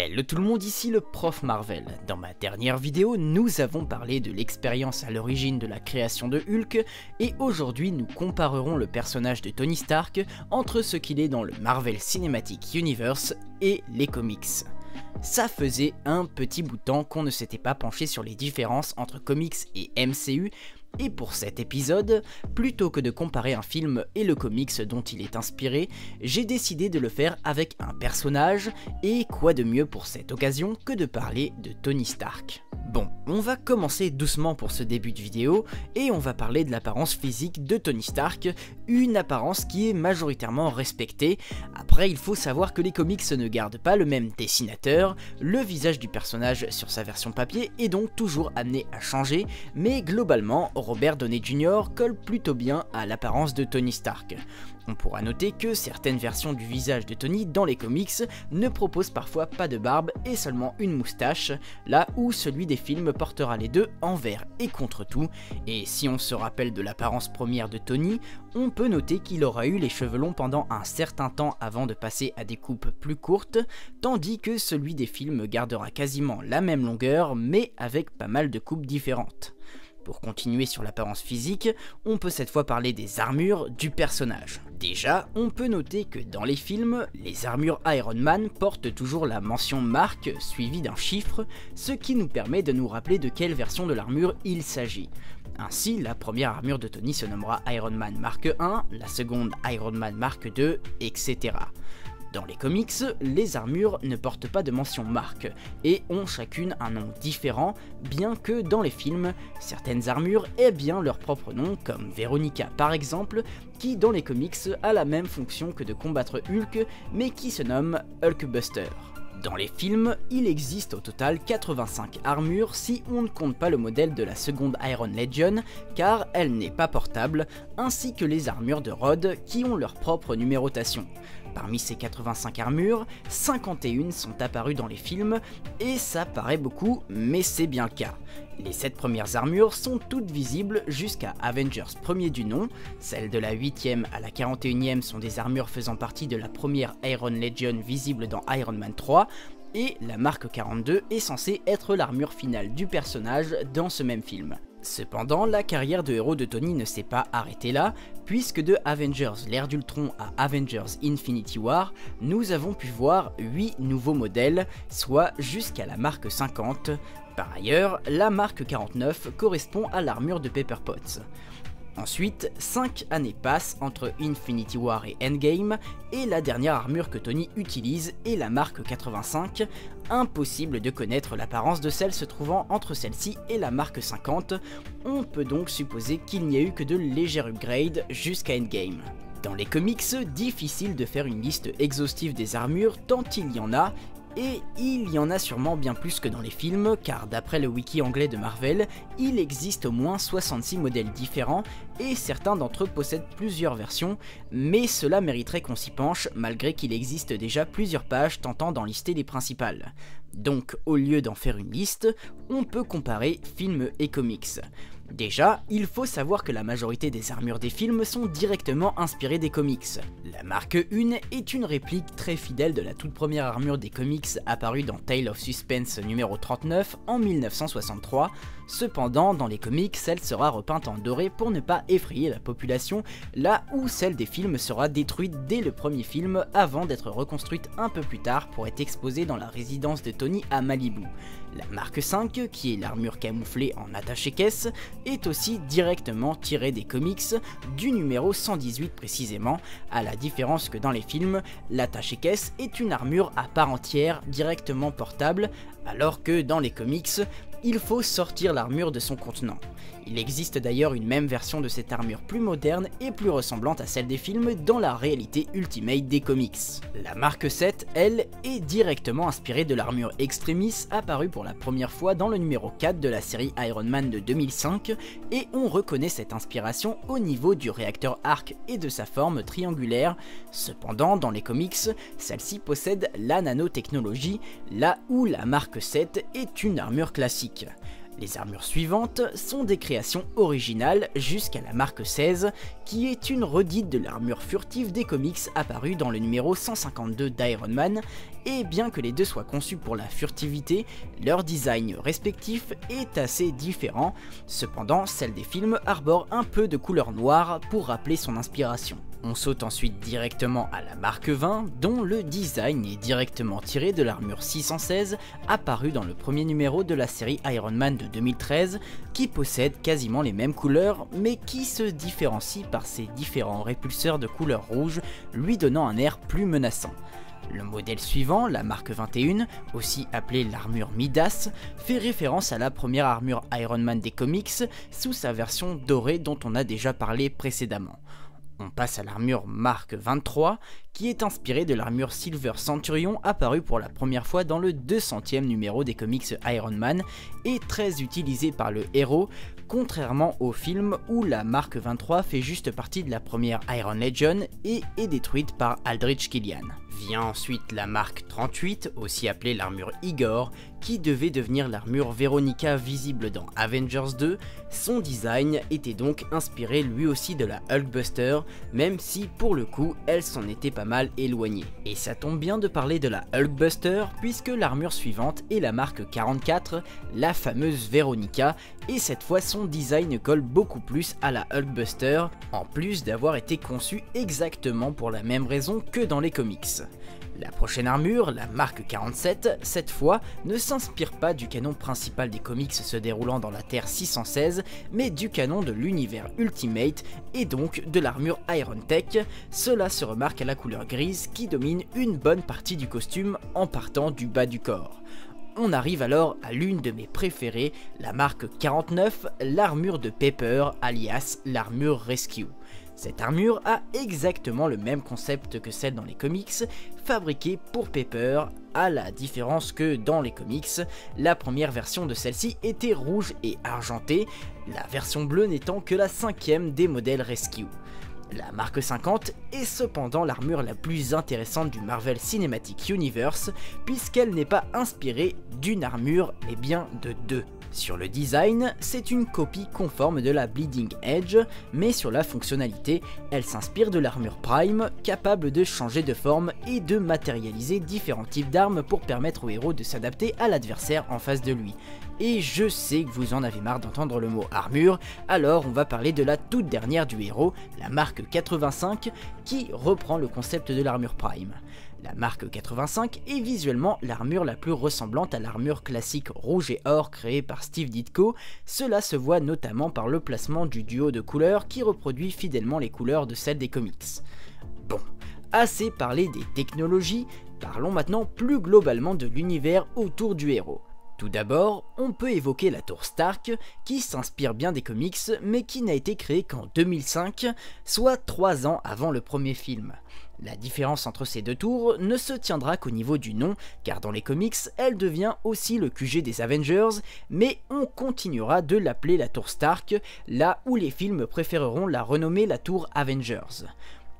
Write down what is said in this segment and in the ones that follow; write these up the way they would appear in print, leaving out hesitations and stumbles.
Hello tout le monde, ici le prof Marvel. Dans ma dernière vidéo, nous avons parlé de l'expérience à l'origine de la création de Hulk, et aujourd'hui nous comparerons le personnage de Tony Stark entre ce qu'il est dans le Marvel Cinematic Universe et les comics. Ça faisait un petit bout de temps qu'on ne s'était pas penché sur les différences entre comics et MCU, et pour cet épisode, plutôt que de comparer un film et le comics dont il est inspiré, j'ai décidé de le faire avec un personnage, et quoi de mieux pour cette occasion que de parler de Tony Stark. Bon, on va commencer doucement pour ce début de vidéo, et on va parler de l'apparence physique de Tony Stark, une apparence qui est majoritairement respectée. Après, il faut savoir que les comics ne gardent pas le même dessinateur, le visage du personnage sur sa version papier est donc toujours amené à changer, mais globalement, Robert Downey Jr. colle plutôt bien à l'apparence de Tony Stark. On pourra noter que certaines versions du visage de Tony dans les comics ne proposent parfois pas de barbe et seulement une moustache, là où celui des films portera les deux envers et contre tout, et si on se rappelle de l'apparence première de Tony, on peut noter qu'il aura eu les cheveux longs pendant un certain temps avant de passer à des coupes plus courtes, tandis que celui des films gardera quasiment la même longueur mais avec pas mal de coupes différentes. Pour continuer sur l'apparence physique, on peut cette fois parler des armures du personnage. Déjà, on peut noter que dans les films, les armures Iron Man portent toujours la mention marque suivie d'un chiffre, ce qui nous permet de nous rappeler de quelle version de l'armure il s'agit. Ainsi, la première armure de Tony se nommera Iron Man Mark 1, la seconde Iron Man Mark 2, etc. Dans les comics, les armures ne portent pas de mention marque et ont chacune un nom différent, bien que dans les films, certaines armures aient bien leur propre nom, comme Veronica par exemple, qui dans les comics a la même fonction que de combattre Hulk, mais qui se nomme Hulkbuster. Dans les films, il existe au total 85 armures si on ne compte pas le modèle de la seconde Iron Legion, car elle n'est pas portable, ainsi que les armures de Rhodes qui ont leur propre numérotation. Parmi ces 85 armures, 51 sont apparues dans les films, et ça paraît beaucoup, mais c'est bien le cas. Les 7 premières armures sont toutes visibles jusqu'à Avengers premier du nom, celles de la 8e à la 41e sont des armures faisant partie de la première Iron Legion visible dans Iron Man 3, et la marque 42 est censée être l'armure finale du personnage dans ce même film. Cependant, la carrière de héros de Tony ne s'est pas arrêtée là, puisque de Avengers l'ère d'Ultron à Avengers Infinity War, nous avons pu voir 8 nouveaux modèles, soit jusqu'à la marque 50. Par ailleurs, la marque 49 correspond à l'armure de Pepper Potts. Ensuite, 5 années passent entre Infinity War et Endgame, et la dernière armure que Tony utilise est la marque 85, impossible de connaître l'apparence de celle se trouvant entre celle-ci et la marque 50, on peut donc supposer qu'il n'y a eu que de légers upgrades jusqu'à Endgame. Dans les comics, difficile de faire une liste exhaustive des armures tant il y en a, et il y en a sûrement bien plus que dans les films, car d'après le wiki anglais de Marvel, il existe au moins 66 modèles différents, et certains d'entre eux possèdent plusieurs versions, mais cela mériterait qu'on s'y penche, malgré qu'il existe déjà plusieurs pages tentant d'en lister les principales. Donc au lieu d'en faire une liste, on peut comparer films et comics. Déjà, il faut savoir que la majorité des armures des films sont directement inspirées des comics. La marque 1 est une réplique très fidèle de la toute première armure des comics apparue dans Tale of Suspense numéro 39 en 1963, cependant dans les comics elle sera repeinte en doré pour ne pas effrayer la population, là où celle des films sera détruite dès le premier film avant d'être reconstruite un peu plus tard pour être exposée dans la résidence de Tony à Malibu. La marque 5, qui est l'armure camouflée en attaché-caisse, est aussi directement tirée des comics, du numéro 118 précisément, à la différence que dans les films, l'attaché-caisse est une armure à part entière, directement portable, alors que dans les comics, il faut sortir l'armure de son contenant. Il existe d'ailleurs une même version de cette armure plus moderne et plus ressemblante à celle des films dans la réalité ultimate des comics. La marque 7, elle, est directement inspirée de l'armure Extremis apparue pour la première fois dans le numéro 4 de la série Iron Man de 2005, et on reconnaît cette inspiration au niveau du réacteur arc et de sa forme triangulaire. Cependant, dans les comics, celle-ci possède la nanotechnologie, là où la marque 7 est une armure classique. Les armures suivantes sont des créations originales jusqu'à la marque 16, qui est une redite de l'armure furtive des comics apparue dans le numéro 152 d'Iron Man, et bien que les deux soient conçus pour la furtivité, leur design respectif est assez différent, cependant celle des films arbore un peu de couleur noire pour rappeler son inspiration. On saute ensuite directement à la marque 20, dont le design est directement tiré de l'armure 616 apparue dans le premier numéro de la série Iron Man de 2013, qui possède quasiment les mêmes couleurs mais qui se différencie par ses différents répulseurs de couleur rouge, lui donnant un air plus menaçant. Le modèle suivant, la marque 21, aussi appelée l'armure Midas, fait référence à la première armure Iron Man des comics sous sa version dorée dont on a déjà parlé précédemment. On passe à l'armure marque 23, qui est inspirée de l'armure Silver Centurion apparue pour la première fois dans le 200e numéro des comics Iron Man et très utilisée par le héros, contrairement au film où la marque 23 fait juste partie de la première Iron Legion et est détruite par Aldrich Killian. Vient ensuite la marque 38, aussi appelée l'armure Igor, qui devait devenir l'armure Veronica visible dans Avengers 2. Son design était donc inspiré lui aussi de la Hulkbuster, même si pour le coup elle s'en était pas mal éloignée. Et ça tombe bien de parler de la Hulkbuster puisque l'armure suivante est la marque 44, la fameuse Veronica, et cette fois son design colle beaucoup plus à la Hulkbuster, en plus d'avoir été conçu exactement pour la même raison que dans les comics. La prochaine armure, la marque 47, cette fois, ne s'inspire pas du canon principal des comics se déroulant dans la Terre 616, mais du canon de l'univers Ultimate et donc de l'armure Iron Tech. Cela se remarque à la couleur grise qui domine une bonne partie du costume en partant du bas du corps. On arrive alors à l'une de mes préférées, la marque 49, l'armure de Pepper, alias l'armure Rescue. Cette armure a exactement le même concept que celle dans les comics, fabriquée pour Pepper, à la différence que dans les comics, la première version de celle-ci était rouge et argentée, la version bleue n'étant que la 5e des modèles Rescue. La marque 50 est cependant l'armure la plus intéressante du Marvel Cinematic Universe, puisqu'elle n'est pas inspirée d'une armure mais bien de deux. Sur le design, c'est une copie conforme de la Bleeding Edge, mais sur la fonctionnalité, elle s'inspire de l'armure Prime, capable de changer de forme et de matérialiser différents types d'armes pour permettre au héros de s'adapter à l'adversaire en face de lui. Et je sais que vous en avez marre d'entendre le mot armure, alors on va parler de la toute dernière du héros, la marque 85, qui reprend le concept de l'armure Prime. La marque 85 est visuellement l'armure la plus ressemblante à l'armure classique rouge et or créée par Steve Ditko, cela se voit notamment par le placement du duo de couleurs qui reproduit fidèlement les couleurs de celles des comics. Bon, assez parlé des technologies, parlons maintenant plus globalement de l'univers autour du héros. Tout d'abord, on peut évoquer la tour Stark, qui s'inspire bien des comics, mais qui n'a été créée qu'en 2005, soit 3 ans avant le premier film. La différence entre ces deux tours ne se tiendra qu'au niveau du nom, car dans les comics, elle devient aussi le QG des Avengers, mais on continuera de l'appeler la tour Stark, là où les films préféreront la renommer la tour Avengers.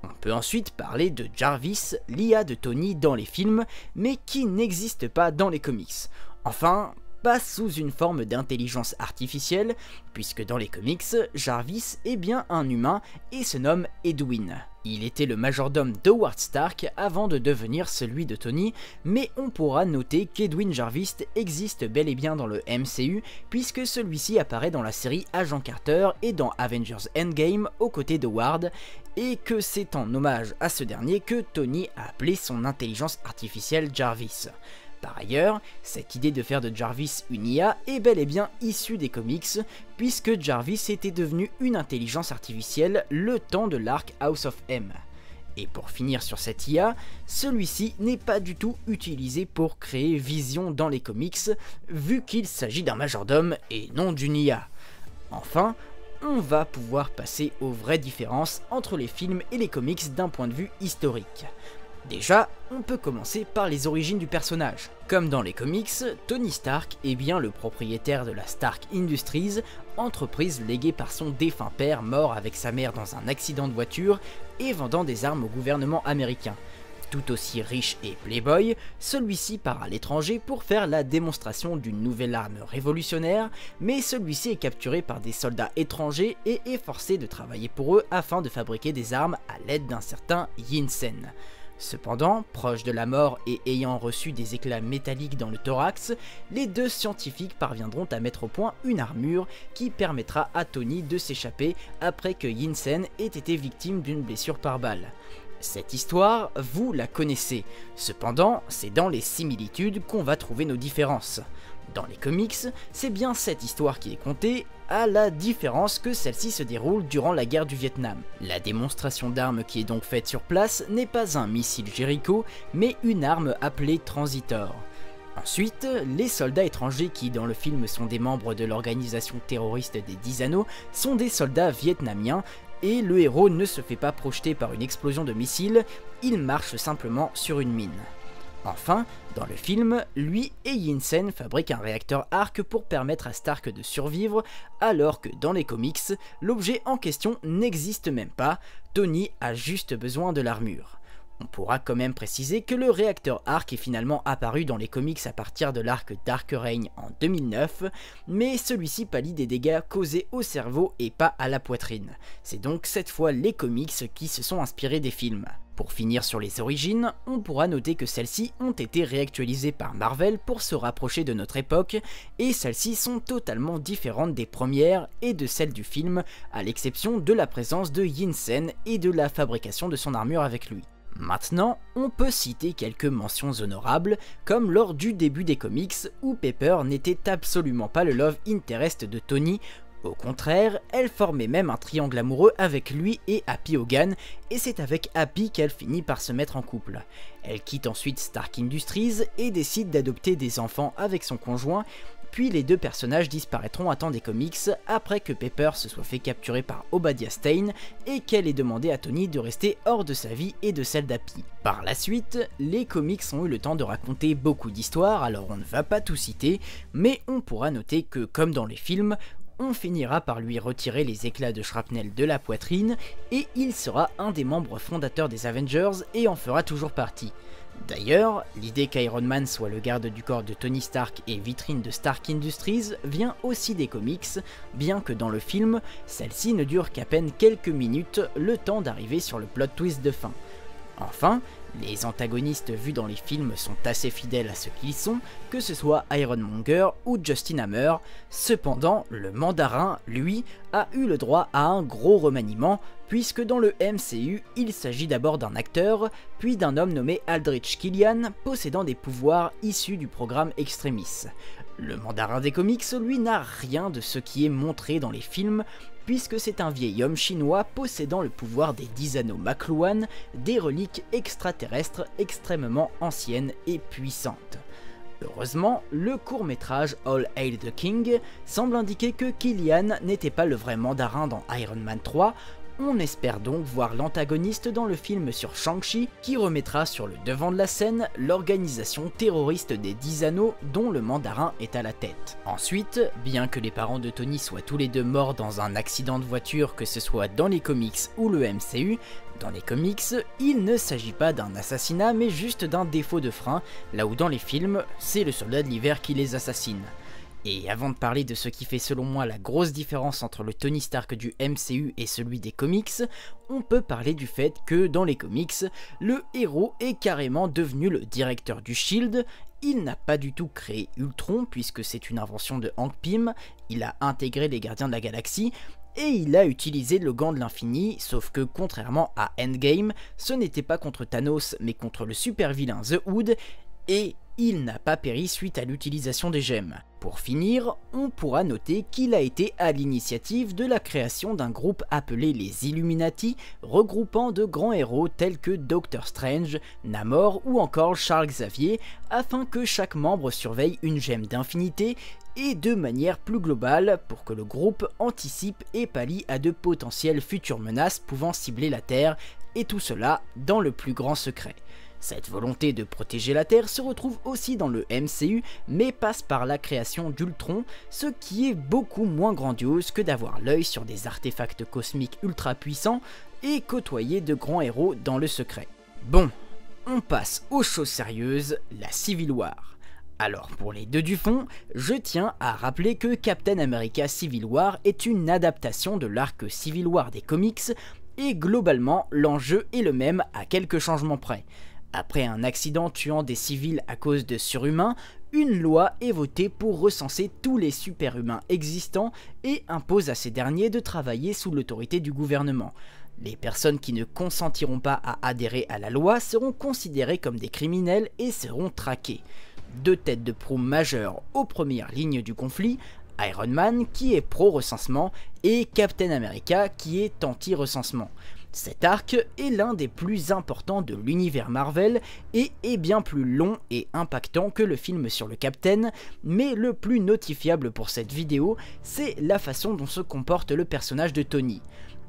On peut ensuite parler de Jarvis, l'IA de Tony dans les films, mais qui n'existe pas dans les comics. Enfin, pas sous une forme d'intelligence artificielle, puisque dans les comics, Jarvis est bien un humain et se nomme Edwin. Il était le majordome d'Howard Stark avant de devenir celui de Tony, mais on pourra noter qu'Edwin Jarvis existe bel et bien dans le MCU, puisque celui-ci apparaît dans la série Agent Carter et dans Avengers Endgame aux côtés d'Howard, et que c'est en hommage à ce dernier que Tony a appelé son intelligence artificielle Jarvis. Par ailleurs, cette idée de faire de Jarvis une IA est bel et bien issue des comics, puisque Jarvis était devenu une intelligence artificielle le temps de l'arc House of M. Et pour finir sur cette IA, celui-ci n'est pas du tout utilisé pour créer Vision dans les comics, vu qu'il s'agit d'un majordome et non d'une IA. Enfin, on va pouvoir passer aux vraies différences entre les films et les comics d'un point de vue historique. Déjà, on peut commencer par les origines du personnage. Comme dans les comics, Tony Stark est bien le propriétaire de la Stark Industries, entreprise léguée par son défunt père mort avec sa mère dans un accident de voiture et vendant des armes au gouvernement américain. Tout aussi riche et playboy, celui-ci part à l'étranger pour faire la démonstration d'une nouvelle arme révolutionnaire, mais celui-ci est capturé par des soldats étrangers et est forcé de travailler pour eux afin de fabriquer des armes à l'aide d'un certain Yinsen. Cependant, proche de la mort et ayant reçu des éclats métalliques dans le thorax, les deux scientifiques parviendront à mettre au point une armure qui permettra à Tony de s'échapper après que Yinsen ait été victime d'une blessure par balle. Cette histoire, vous la connaissez, cependant c'est dans les similitudes qu'on va trouver nos différences. Dans les comics, c'est bien cette histoire qui est contée, à la différence que celle-ci se déroule durant la guerre du Vietnam. La démonstration d'armes qui est donc faite sur place n'est pas un missile Jericho, mais une arme appelée Transitor. Ensuite, les soldats étrangers qui dans le film sont des membres de l'organisation terroriste des 10 Anneaux sont des soldats vietnamiens, et le héros ne se fait pas projeter par une explosion de missile, il marche simplement sur une mine. Enfin, dans le film, lui et Yinsen fabriquent un réacteur arc pour permettre à Stark de survivre, alors que dans les comics, l'objet en question n'existe même pas, Tony a juste besoin de l'armure. On pourra quand même préciser que le réacteur arc est finalement apparu dans les comics à partir de l'arc Dark Reign en 2009, mais celui-ci pallie des dégâts causés au cerveau et pas à la poitrine. C'est donc cette fois les comics qui se sont inspirés des films. Pour finir sur les origines, on pourra noter que celles-ci ont été réactualisées par Marvel pour se rapprocher de notre époque, et celles-ci sont totalement différentes des premières et de celles du film, à l'exception de la présence de Yinsen et de la fabrication de son armure avec lui. Maintenant, on peut citer quelques mentions honorables, comme lors du début des comics où Pepper n'était absolument pas le love interest de Tony. Au contraire, elle formait même un triangle amoureux avec lui et Happy Hogan, et c'est avec Happy qu'elle finit par se mettre en couple. Elle quitte ensuite Stark Industries et décide d'adopter des enfants avec son conjoint, puis les deux personnages disparaîtront à temps des comics après que Pepper se soit fait capturer par Obadiah Stane et qu'elle ait demandé à Tony de rester hors de sa vie et de celle d'Happy. Par la suite, les comics ont eu le temps de raconter beaucoup d'histoires, alors on ne va pas tout citer, mais on pourra noter que comme dans les films, on finira par lui retirer les éclats de shrapnel de la poitrine et il sera un des membres fondateurs des Avengers et en fera toujours partie. D'ailleurs, l'idée qu'Iron Man soit le garde du corps de Tony Stark et vitrine de Stark Industries vient aussi des comics, bien que dans le film, celle-ci ne dure qu'à peine quelques minutes, le temps d'arriver sur le plot twist de fin. Enfin, les antagonistes vus dans les films sont assez fidèles à ce qu'ils sont, que ce soit Ironmonger ou Justin Hammer. Cependant, le mandarin, lui, a eu le droit à un gros remaniement, puisque dans le MCU, il s'agit d'abord d'un acteur, puis d'un homme nommé Aldrich Killian, possédant des pouvoirs issus du programme Extremis. Le mandarin des comics, lui, n'a rien de ce qui est montré dans les films, puisque c'est un vieil homme chinois possédant le pouvoir des 10 Anneaux Makluan, des reliques extraterrestres extrêmement anciennes et puissantes. Heureusement, le court-métrage All Hail the King semble indiquer que Killian n'était pas le vrai mandarin dans Iron Man 3, on espère donc voir l'antagoniste dans le film sur Shang-Chi qui remettra sur le devant de la scène l'organisation terroriste des 10 Anneaux dont le mandarin est à la tête. Ensuite, bien que les parents de Tony soient tous les deux morts dans un accident de voiture, que ce soit dans les comics ou le MCU, dans les comics, il ne s'agit pas d'un assassinat mais juste d'un défaut de frein, là où dans les films, c'est le soldat de l'hiver qui les assassine. Et avant de parler de ce qui fait selon moi la grosse différence entre le Tony Stark du MCU et celui des comics, on peut parler du fait que dans les comics, le héros est carrément devenu le directeur du SHIELD. Il n'a pas du tout créé Ultron puisque c'est une invention de Hank Pym, il a intégré les Gardiens de la Galaxie, et il a utilisé le gant de l'infini, sauf que contrairement à Endgame, ce n'était pas contre Thanos mais contre le super vilain The Hood, et il n'a pas péri suite à l'utilisation des gemmes. Pour finir, on pourra noter qu'il a été à l'initiative de la création d'un groupe appelé les Illuminati, regroupant de grands héros tels que Doctor Strange, Namor ou encore Charles Xavier, afin que chaque membre surveille une gemme d'infinité, et de manière plus globale pour que le groupe anticipe et pallie à de potentielles futures menaces pouvant cibler la Terre, et tout cela dans le plus grand secret. Cette volonté de protéger la Terre se retrouve aussi dans le MCU, mais passe par la création d'Ultron, ce qui est beaucoup moins grandiose que d'avoir l'œil sur des artefacts cosmiques ultra puissants et côtoyer de grands héros dans le secret. Bon, on passe aux choses sérieuses, la Civil War. Alors pour les deux du fond, je tiens à rappeler que Captain America Civil War est une adaptation de l'arc Civil War des comics, et globalement l'enjeu est le même à quelques changements près. Après un accident tuant des civils à cause de surhumains, une loi est votée pour recenser tous les super-humains existants et impose à ces derniers de travailler sous l'autorité du gouvernement. Les personnes qui ne consentiront pas à adhérer à la loi seront considérées comme des criminels et seront traquées. Deux têtes de proue majeures aux premières lignes du conflit, Iron Man qui est pro-recensement et Captain America qui est anti-recensement. Cet arc est l'un des plus importants de l'univers Marvel et est bien plus long et impactant que le film sur le Captain, mais le plus notifiable pour cette vidéo, c'est la façon dont se comporte le personnage de Tony.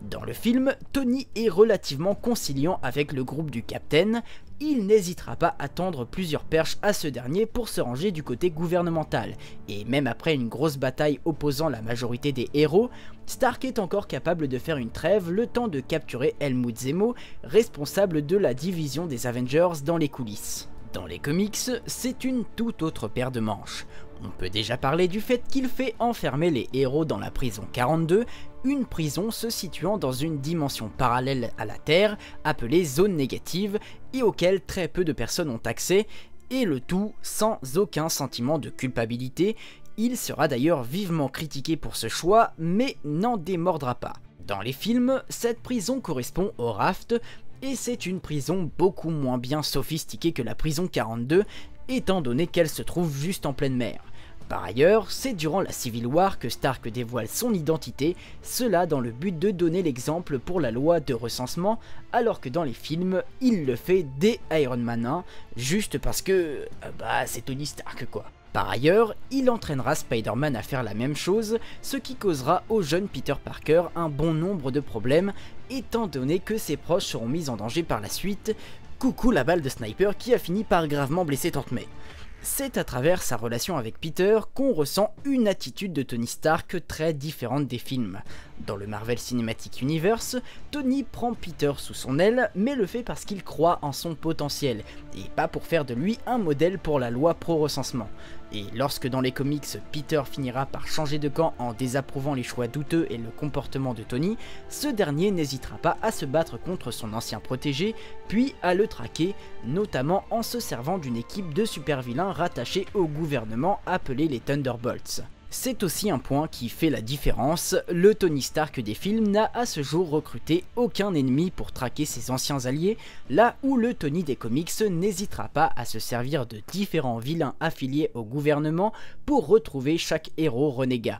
Dans le film, Tony est relativement conciliant avec le groupe du Captain, il n'hésitera pas à tendre plusieurs perches à ce dernier pour se ranger du côté gouvernemental, et même après une grosse bataille opposant la majorité des héros, Stark est encore capable de faire une trêve le temps de capturer Helmut Zemo, responsable de la division des Avengers dans les coulisses. Dans les comics, c'est une toute autre paire de manches. On peut déjà parler du fait qu'il fait enfermer les héros dans la prison 42, une prison se situant dans une dimension parallèle à la Terre, appelée zone négative, et auquel très peu de personnes ont accès, et le tout sans aucun sentiment de culpabilité. Il sera d'ailleurs vivement critiqué pour ce choix, mais n'en démordra pas. Dans les films, cette prison correspond au Raft, et c'est une prison beaucoup moins bien sophistiquée que la prison 42, étant donné qu'elle se trouve juste en pleine mer. Par ailleurs, c'est durant la Civil War que Stark dévoile son identité, cela dans le but de donner l'exemple pour la loi de recensement, alors que dans les films, il le fait dès Iron Man 1, juste parce que, c'est Tony Stark quoi. Par ailleurs, il entraînera Spider-Man à faire la même chose, ce qui causera au jeune Peter Parker un bon nombre de problèmes, étant donné que ses proches seront mis en danger par la suite. Coucou la balle de sniper qui a fini par gravement blesser Tante May. C'est à travers sa relation avec Peter qu'on ressent une attitude de Tony Stark très différente des films. Dans le Marvel Cinematic Universe, Tony prend Peter sous son aile, mais le fait parce qu'il croit en son potentiel, et pas pour faire de lui un modèle pour la loi pro-recensement. Et lorsque dans les comics, Peter finira par changer de camp en désapprouvant les choix douteux et le comportement de Tony, ce dernier n'hésitera pas à se battre contre son ancien protégé, puis à le traquer, notamment en se servant d'une équipe de super vilains rattachés au gouvernement appelés les Thunderbolts. C'est aussi un point qui fait la différence, le Tony Stark des films n'a à ce jour recruté aucun ennemi pour traquer ses anciens alliés, là où le Tony des comics n'hésitera pas à se servir de différents vilains affiliés au gouvernement pour retrouver chaque héros renégat.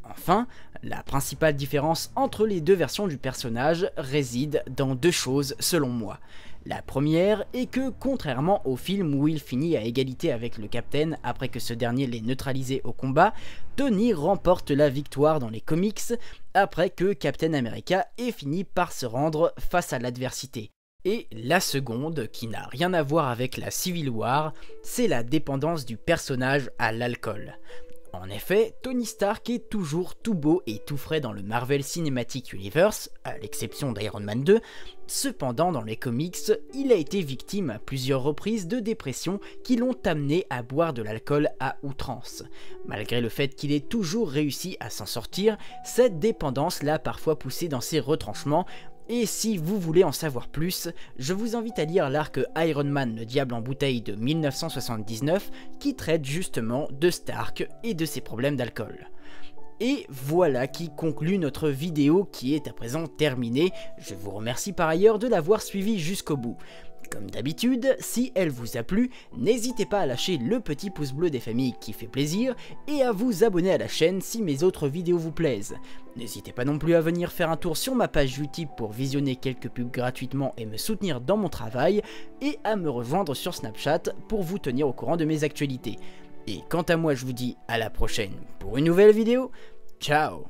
Enfin, la principale différence entre les deux versions du personnage réside dans deux choses selon moi. La première est que, contrairement au film où il finit à égalité avec le Captain après que ce dernier l'ait neutralisé au combat, Tony remporte la victoire dans les comics après que Captain America ait fini par se rendre face à l'adversité. Et la seconde, qui n'a rien à voir avec la Civil War, c'est la dépendance du personnage à l'alcool. En effet, Tony Stark est toujours tout beau et tout frais dans le Marvel Cinematic Universe, à l'exception d'Iron Man 2, cependant dans les comics, il a été victime à plusieurs reprises de dépression qui l'ont amené à boire de l'alcool à outrance. Malgré le fait qu'il ait toujours réussi à s'en sortir, cette dépendance l'a parfois poussé dans ses retranchements. Et si vous voulez en savoir plus, je vous invite à lire l'arc Iron Man le Diable en bouteille de 1979 qui traite justement de Stark et de ses problèmes d'alcool. Et voilà qui conclut notre vidéo qui est à présent terminée. Je vous remercie par ailleurs de l'avoir suivi jusqu'au bout. Comme d'habitude, si elle vous a plu, n'hésitez pas à lâcher le petit pouce bleu des familles qui fait plaisir et à vous abonner à la chaîne si mes autres vidéos vous plaisent. N'hésitez pas non plus à venir faire un tour sur ma page YouTube pour visionner quelques pubs gratuitement et me soutenir dans mon travail, et à me rejoindre sur Snapchat pour vous tenir au courant de mes actualités. Et quant à moi, je vous dis à la prochaine pour une nouvelle vidéo. Ciao!